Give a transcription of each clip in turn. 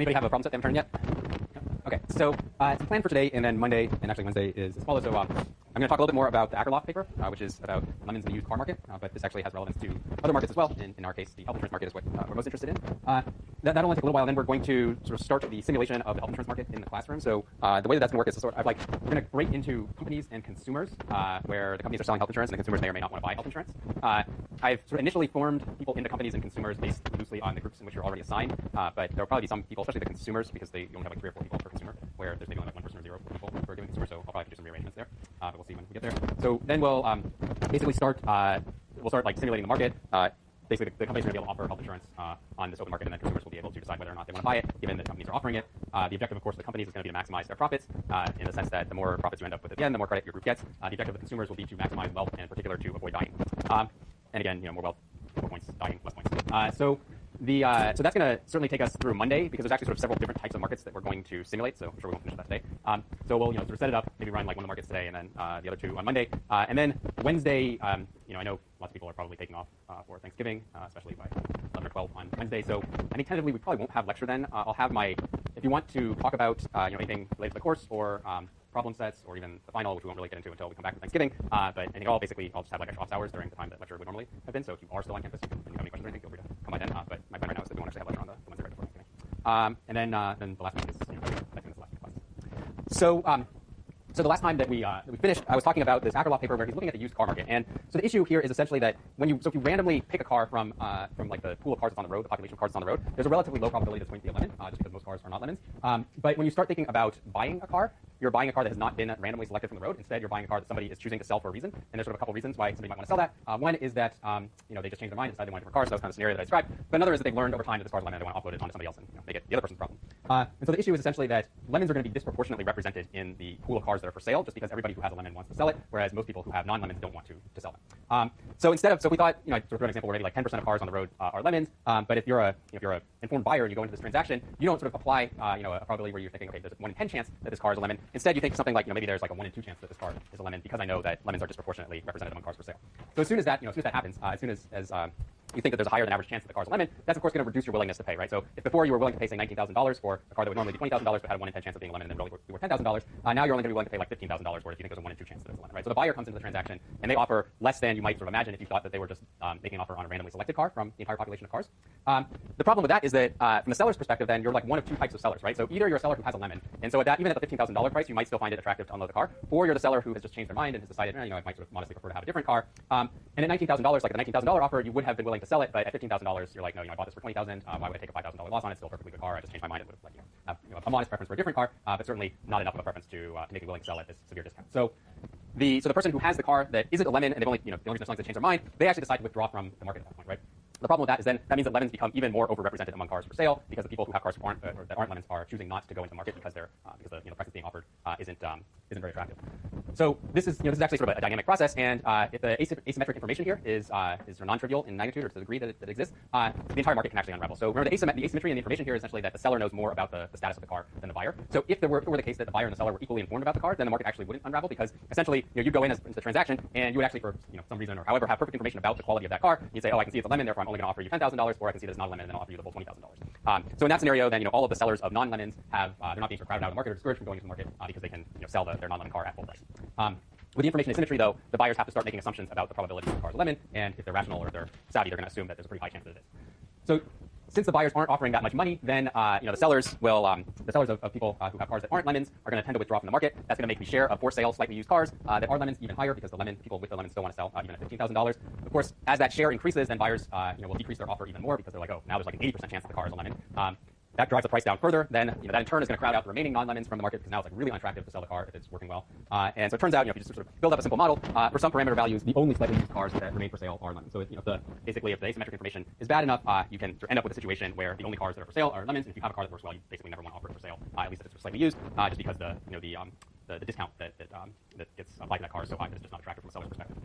anybody have a problem set they haven't turned yet? Okay, so it's the plan for today, and then Monday, and actually Wednesday is as follows. So I'm going to talk a little bit more about the Akerlof paper, which is about lemons in the used car market, but this actually has relevance to other markets as well. In our case, the health insurance market is what we're most interested in. That'll only take a little while, and then we're going to sort of start the simulation of the health insurance market in the classroom. So the way that's going to work is we're going to break into companies and consumers, where the companies are selling health insurance and the consumers may or may not want to buy health insurance. I've sort of initially formed people into companies and consumers based loosely on the groups in which you're already assigned, but there will probably be some people, especially the consumers, because you only have like 3 or 4 people per consumer, where there's maybe only like 1 person or 0 people per given consumer, so I'll probably have to do some rearrangements there, but we'll see when we get there. So then we'll basically start like simulating the market. Basically, the companies are going to be able to offer health insurance on this open market, and then consumers will be able to decide whether or not they want to buy it, given that companies are offering it. The objective, of course, of the companies is going to be to maximize their profits, in the sense that the more profits you end up with at the end, the more credit your group gets. The objective of the consumers will be to maximize wealth, and in particular to avoid dying. And again, more wealth, more points, dying, less points. So that's going to certainly take us through Monday, because there's actually sort of several different types of markets that we're going to simulate. So I'm sure we won't finish that today. So we'll sort of set it up, maybe run like one of the markets today, and then the other 2 on Monday. And then Wednesday, I know lots of people are probably taking off for Thanksgiving, especially by 11 or 12 on Wednesday. So I think tentatively we probably won't have lecture then. I'll have if you want to talk about anything related to the course or problem sets, or even the final, which we won't really get into until we come back from Thanksgiving. But I think I'll just have like extra office hours during the time that lecture would normally have been. So if you are still on campus, and you have any questions or anything, feel free to come by then. But my plan right now is that we won't actually have lecture on the Wednesday right before Thanksgiving. And then the last week is I think it's the last class. So the last time that we finished, I was talking about this Akerlof paper where he's looking at the used car market. And so the issue here is essentially that if you randomly pick a car from like the pool of cars that's on the road, the population of cars that's on the road, there's a relatively low probability that's going to be a lemon, just because most cars are not lemons. But when you start thinking about buying a car, you're buying a car that has not been randomly selected from the road. Instead, you're buying a car that somebody is choosing to sell for a reason. And there's sort of a couple reasons why somebody might want to sell that. One is that they just changed their mind and decided they want a different car. So that was kind of the scenario that I described. But another is that they've learned over time that this car's a lemon and they want to offload it onto somebody else and make it the other person's problem. And so the issue is essentially that lemons are going to be disproportionately represented in the pool of cars that are for sale, just because everybody who has a lemon wants to sell it, whereas most people who have non-lemons don't want to sell them. So we thought, I sort of threw an example where maybe like 10% of cars on the road are lemons. But if you're a informed buyer and you go into this transaction, you don't sort of apply a probability where you're thinking, okay, there's a 1 in 10 chance that this car is a lemon. Instead, you think something like maybe there's like a 1 in 2 chance that this car is a lemon, because I know that lemons are disproportionately represented among cars for sale. So as soon as that happens, as soon as you think that there's a higher than average chance that the car's a lemon, that's of course going to reduce your willingness to pay, right? So if before you were willing to pay say $19,000 for a car that would normally be $20,000 but had a 1 in 10 chance of being a lemon and then really be worth $10,000, now you're only going to be willing to pay like $15,000 for it if you think there's a 1 in 2 chance that it's a lemon, right? So the buyer comes into the transaction and they offer less than you might sort of imagine if you thought that they were just making an offer on a randomly selected car from the entire population of cars. The problem with that is that from the seller's perspective, then you're like one of 2 types of sellers, right? So either you're a seller who has a lemon, and so even at the $15,000 price, you might still find it attractive to unload the car, or you're the seller who has just changed their mind and has decided, I might sort of modestly prefer to have a different car. And at $19,000, like the $19,000 offer, you would have been willing to sell it, but at $15,000, you're like, no, I bought this for $20,000. Why would I take a $5,000 loss on it? It's still a perfectly good car. I just changed my mind. It would have have a modest preference for a different car, but certainly not enough of a preference to make me willing to sell at this severe discount. So the person who has the car that isn't a lemon and they've only the only reason they're selling is to change their mind, they actually decide to withdraw from the market at that point, right? The problem with that is then that means that lemons become even more overrepresented among cars for sale, because the people who have cars that aren't lemons are choosing not to go into the market because the price that's being offered isn't very attractive. So this is actually sort of a dynamic process, and if the asymmetric information here is sort of non-trivial in magnitude or to the degree that it exists, the entire market can actually unravel. So remember, the asymmetry in the information here is essentially that the seller knows more about the status of the car than the buyer. So if it were the case that the buyer and the seller were equally informed about the car, then the market actually wouldn't unravel, because essentially you go into the transaction and you would actually for some reason or however have perfect information about the quality of that car. You'd say, oh, I can see it's a lemon, therefore I'm only going to offer you $10,000, or I can see that it's not a lemon and then I'll offer you the full $20,000. So in that scenario, then all of the sellers of non-lemons they're not being crowded out of the market or discouraged from going into the market because they can sell their non-lemon car at full price. With the information asymmetry, though, the buyers have to start making assumptions about the probability that the car is a lemon, and if they're rational or if they're savvy, they're going to assume that there's a pretty high chance that it is. So since the buyers aren't offering that much money, then the sellers will the sellers of people who have cars that aren't lemons are going to tend to withdraw from the market. That's going to make the share of for sale slightly used cars that are lemons even higher, because people with the lemons still want to sell even at $15,000. Of course, as that share increases, then buyers will decrease their offer even more, because they're like, oh, now there's like an 80% chance that the car is a lemon. That drives the price down further. Then that in turn is going to crowd out the remaining non-lemons from the market, because now it's like really unattractive to sell the car if it's working well. And so it turns out, if you just sort of build up a simple model, for some parameter values, the only slightly used cars that remain for sale are lemons. So basically, if the asymmetric information is bad enough, you can end up with a situation where the only cars that are for sale are lemons. And if you have a car that works well, you basically never want to offer it for sale, at least if it's slightly used, just because the discount that gets applied to that car is so high that it's just not attractive from a seller's perspective.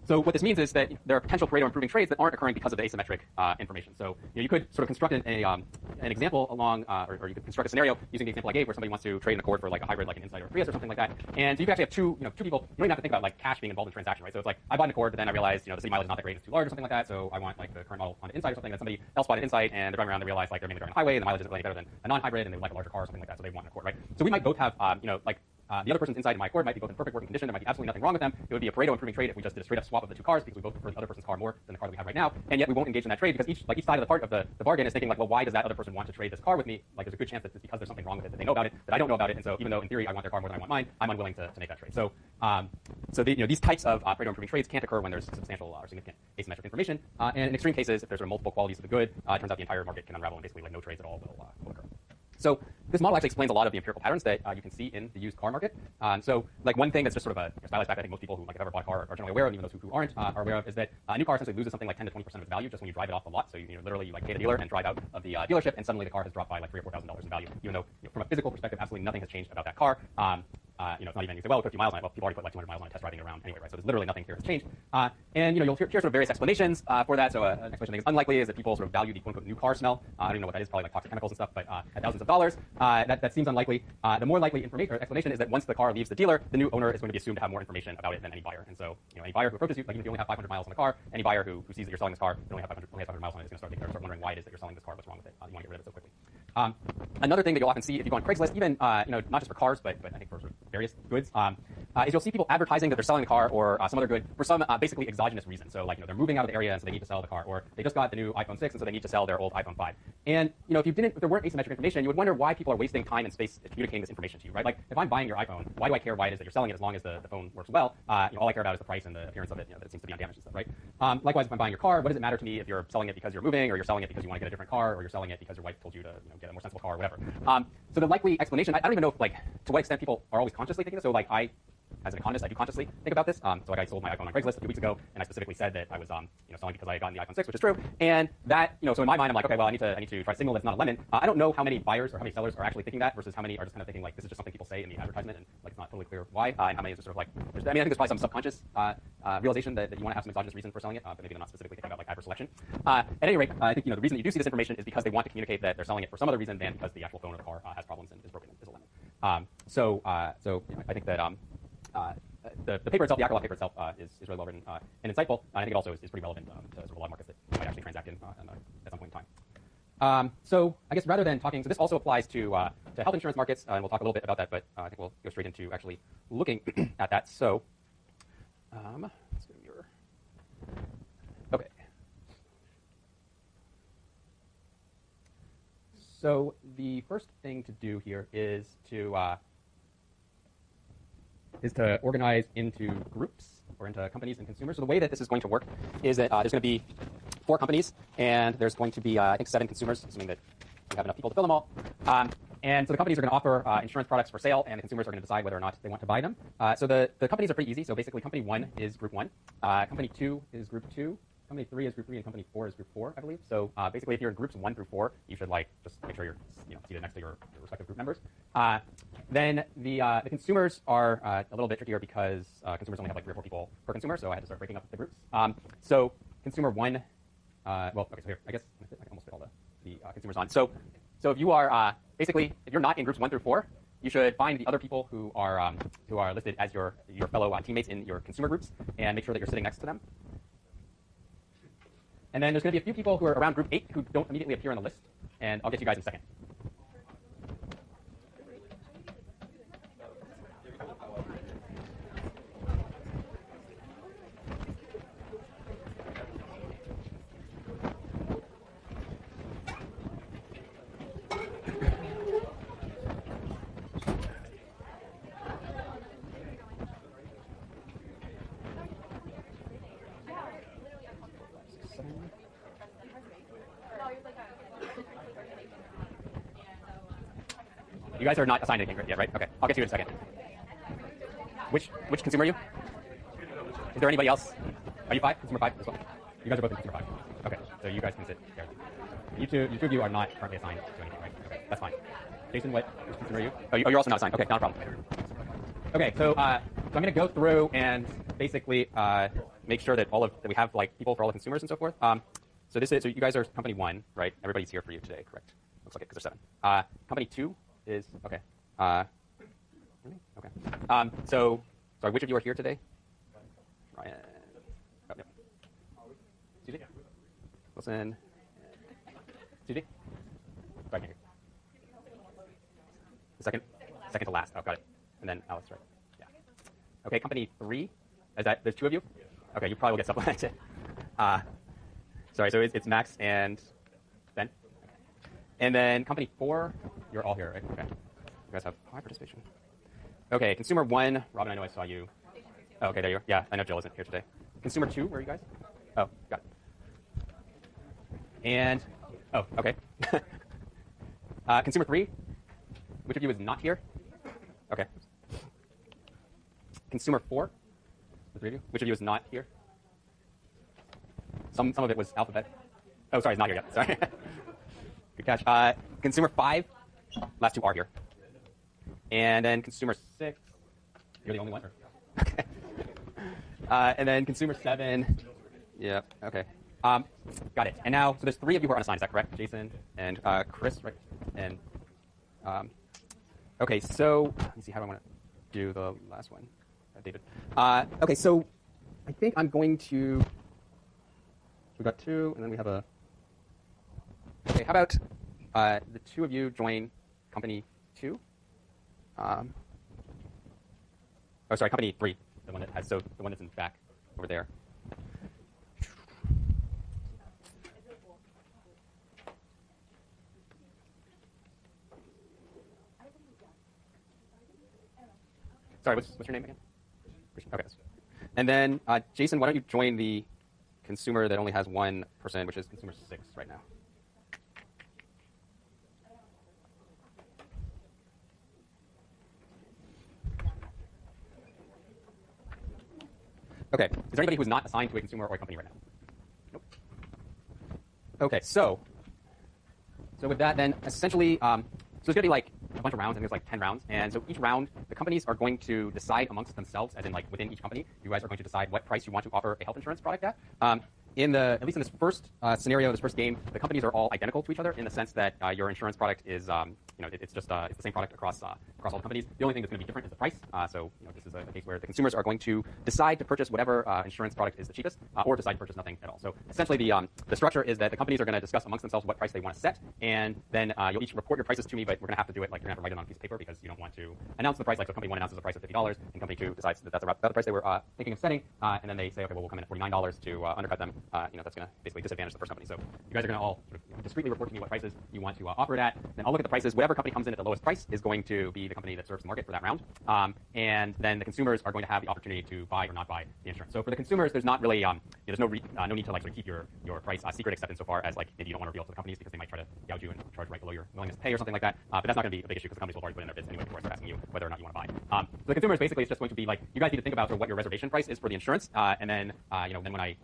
So what this means is that there are potential Pareto improving trades that aren't occurring because of the asymmetric information. So you could sort of construct an example along, or you could construct a scenario using the example I gave where somebody wants to trade an Accord for like a hybrid, like an Insight or a Prius or something like that. And so you can actually have two people. You don't even have to think about like cash being involved in the transaction, right? So it's like I bought an Accord, but then I realized the city mileage is not that great, it's too large or something like that. So I want like the current model Honda Insight or something. That somebody else bought an Insight and they're driving around, they realize like they're mainly driving on the highway and the mileage isn't really better than a non-hybrid and they would like a larger car or something like that. So they want an Accord, right? So we might both have the other person's Insight and my Accord might be both in perfect working condition. There might be absolutely nothing wrong with them. It would be a Pareto improving trade if we just did a straight up swap of the two cars because we both prefer the other person's car more than the car that we have right now. And yet we won't engage in that trade because each side of the part of the bargain is thinking like, well, why does that other person want to trade this car with me? Like there's a good chance that it's because there's something wrong with it that they know about it that I don't know about it. And so even though in theory I want their car more than I want mine, I'm unwilling to make that trade. So these types of Pareto improving trades can't occur when there's substantial or significant asymmetric information. And in extreme cases, if there's multiple qualities of the good, it turns out the entire market can unravel and basically like no trades at all will occur. So this model actually explains a lot of the empirical patterns that you can see in the used car market. So like one thing that's just sort of a stylized fact I think most people who like have ever bought a car are generally aware of, even those who aren't are aware of, is that a new car essentially loses something like 10 to 20% of its value just when you drive it off the lot. So you literally like pay the dealer and drive out of the dealership, and suddenly the car has dropped by like $3,000 or $4,000 in value, even though from a physical perspective absolutely nothing has changed about that car. It's not even, you say, well, we put a few miles on it. Well, people already put like 200 miles on it test driving it around anyway, right? So there's literally nothing here has changed. And you'll hear sort of various explanations for that. So an explanation I think is unlikely is that people sort of value the quote-unquote new car smell. I don't even know what that is, probably like toxic chemicals and stuff, but at thousands of dollars, that seems unlikely. The more likely information or explanation is that once the car leaves the dealer, the new owner is going to be assumed to have more information about it than any buyer. And so any buyer who approaches you, like even if you only have 500 miles on the car, any buyer who sees that you're selling this car, but only has 500 miles on it, is going to start wondering why it is that you're selling this car, what's wrong with it, you want to get rid of it so quickly. Another thing that you'll often see if you go on Craigslist, even not just for cars, but I think for sort of various goods, is you'll see people advertising that they're selling the car or some other good for some basically exogenous reason. So like they're moving out of the area and so they need to sell the car, or they just got the new iPhone 6 and so they need to sell their old iPhone 5. And if there weren't asymmetric information, you would wonder why people are wasting time and space communicating this information to you, right? Like if I'm buying your iPhone, why do I care why it is that you're selling it as long as the phone works well? All I care about is the price and the appearance of it, that it seems to be undamaged and stuff, right? Likewise, if I'm buying your car, what does it matter to me if you're selling it because you're moving, or you're selling it because you want to get a different car, or you're selling it because your wife told you to get a more sensible car, or whatever. So the likely explanation, I don't even know if, to what extent people are always consciously thinking this. So I, as an economist, I do consciously think about this. So I sold my iPhone on Craigslist a few weeks ago, and I specifically said that I was selling because I had gotten the iPhone 6, which is true. And that, so in my mind, I'm like, okay, well, I need to try to signal that's not a lemon. I don't know how many buyers or how many sellers are actually thinking that versus how many are just kind of thinking like this is just something people say in the advertisement and like it's not totally clear why. And how many is just sort of like, I think there's probably some subconscious realization that you want to have some exogenous reason for selling it, but maybe they're not specifically thinking about like adverse selection. At any rate, I think the reason that you do see this information is because they want to communicate that they're selling it for some other reason than because the actual phone or the car has problems and is broken and is a lemon. So I think that the paper itself, the Akerlof paper itself, is really well written and insightful. And I think it also is pretty relevant to sort of a lot of markets that you might actually transact in at some point in time. So I guess rather than talking, so this also applies to health insurance markets, and we'll talk a little bit about that, but I think we'll go straight into actually looking at that. So let's go here. Okay. So the first thing to do here is to organize into groups or into companies and consumers. So the way that this is going to work is that there's going to be 4 companies, and there's going to be, I think, 7 consumers, assuming that we have enough people to fill them all. And so the companies are going to offer insurance products for sale, and the consumers are going to decide whether or not they want to buy them. So the companies are pretty easy. So basically, company 1 is group 1. Company 2 is group 2. Company 3 is group 3, and company 4 is group 4, I believe. So basically, if you're in groups 1 through 4, you should just make sure you're seated next to your respective group members. Then the consumers are a little bit trickier because consumers only have 3 or 4 people per consumer, so I had to start breaking up the groups. So consumer 1, so here, I guess I can almost fit all the consumers on. So if you are basically, if you're not in groups 1 through 4, you should find the other people who are listed as your fellow teammates in your consumer groups and make sure that you're sitting next to them. And then there's going to be a few people who are around group 8 who don't immediately appear on the list, and I'll get to you guys in a second. You guys are not assigned anything yet, right? Okay, I'll get to you in a second. Which consumer are you? Is there anybody else? Are you 5? Consumer 5 as well? You guys are both in consumer 5. Okay, so you guys can sit here. You two of you are not currently assigned to anything, right? Okay, that's fine. Jason, which consumer are you? Oh, you're also not assigned. Okay, not a problem. Okay, so I'm going to go through and basically make sure that we have like people for all the consumers and so forth. So you guys are company 1, right? Everybody's here for you today, correct? Looks like it because there's 7. Company 2 is okay. Okay. So sorry, which of you are here today? Ryan. Oh, yep. CJ? Wilson. CJ? Right here. The second to last. Oh, got it. And then Alex, right? Yeah. Okay, company 3. There's 2 of you? Okay, you probably will get supplemented. Sorry, so it's Max and Ben. And then company 4, you're all here, right? Okay. You guys have high participation. Okay, consumer 1, Robin, I know I saw you. Oh, okay, there you are. Yeah, I know Jill isn't here today. Consumer 2, where are you guys? Oh, got it. And, oh, okay. Consumer 3, which of you is not here? Okay. Consumer 4, the 3 of you, which of you is not here? Some of it was alphabet. Oh, sorry, it's not here yet. Sorry. Good catch. Consumer 5, last 2 are here. And then consumer 6, you're the only one? Or? Okay. And then consumer 7, yeah, okay. Got it. And now, so there's 3 of you who are unassigned, is that correct? Jason and Chris, right? And, okay, so, let me see, how do I want to do the last one? David. Okay, so I think I'm going to, we've got 2, and then we have a, okay, how about the 2 of you join company 2? Oh, sorry, company 3, the one that has, so the one that's in the back over there. Sorry, what's your name again? Okay. And then, Jason, why don't you join the consumer that only has 1 person, which is consumer 6 right now. Okay. Is there anybody who's not assigned to a consumer or a company right now? Nope. Okay. So with that, then essentially, so it's going to be like a bunch of rounds, and there's like 10 rounds. And so each round, the companies are going to decide amongst themselves, as in like within each company, you guys are going to decide what price you want to offer a health insurance product at. At least in this first scenario, this first game, the companies are all identical to each other in the sense that your insurance product is, it's just it's the same product across all the companies. The only thing that's going to be different is the price. So this is a case where the consumers are going to decide to purchase whatever insurance product is the cheapest, or decide to purchase nothing at all. So essentially, the structure is that the companies are going to discuss amongst themselves what price they want to set, and then you'll each report your prices to me. But we're going to have to do it like you're going to have to write it on a piece of paper because you don't want to announce the price. Like so, company 1 announces the price of $50, and company 2 decides that that's about the price they were thinking of setting, and then they say, okay, well, we'll come in at $49 to undercut them. That's going to basically disadvantage the first company. So you guys are going to all sort of discreetly report to me what prices you want to offer it at. Then I'll look at the prices. Whatever company comes in at the lowest price is going to be the company that serves the market for that round. And then the consumers are going to have the opportunity to buy or not buy the insurance. So for the consumers, there's not really there's no need to like sort of keep your price secret, except insofar as like maybe you don't want to reveal to the companies because they might try to gouge you and charge right below your willingness to pay or something like that. But that's not going to be a big issue because the companies will already put in their bids anyway before I start asking you whether or not you want to buy. So the consumers basically it's just going to be like you guys need to think about sort of what your reservation price is for the insurance, and then then when I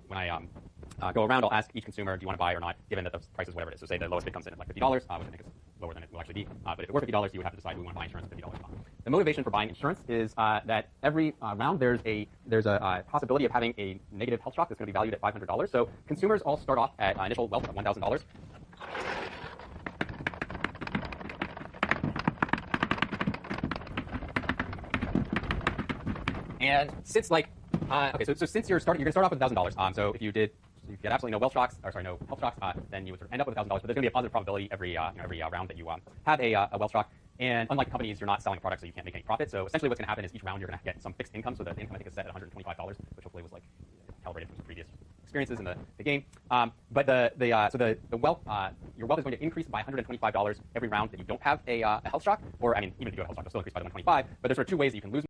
go around, I'll ask each consumer, do you want to buy or not, given that the price is whatever it is. So say the lowest bid comes in at like $50, which I think is lower than it will actually be. But if it were $50, you would have to decide we want to buy insurance at $50 or not. The motivation for buying insurance is that every round there's a possibility of having a negative health shock that's going to be valued at $500. So consumers all start off at initial wealth of $1,000. And since so since you're going to start off with $1,000. So if you get absolutely no no health shocks, then you would sort of end up with $1,000. But there's going to be a positive probability every round that you have a wealth shock. And unlike companies, you're not selling a product, so you can't make any profit. So essentially, what's going to happen is each round you're going to get some fixed income. So the income I think is set at $125, which hopefully was like calibrated from some previous experiences in the game. But the wealth your wealth is going to increase by $125 every round that you don't have a health shock, or I mean even if you do have a health shock, it'll still increase by the $125. But there's sort of 2 ways that you can lose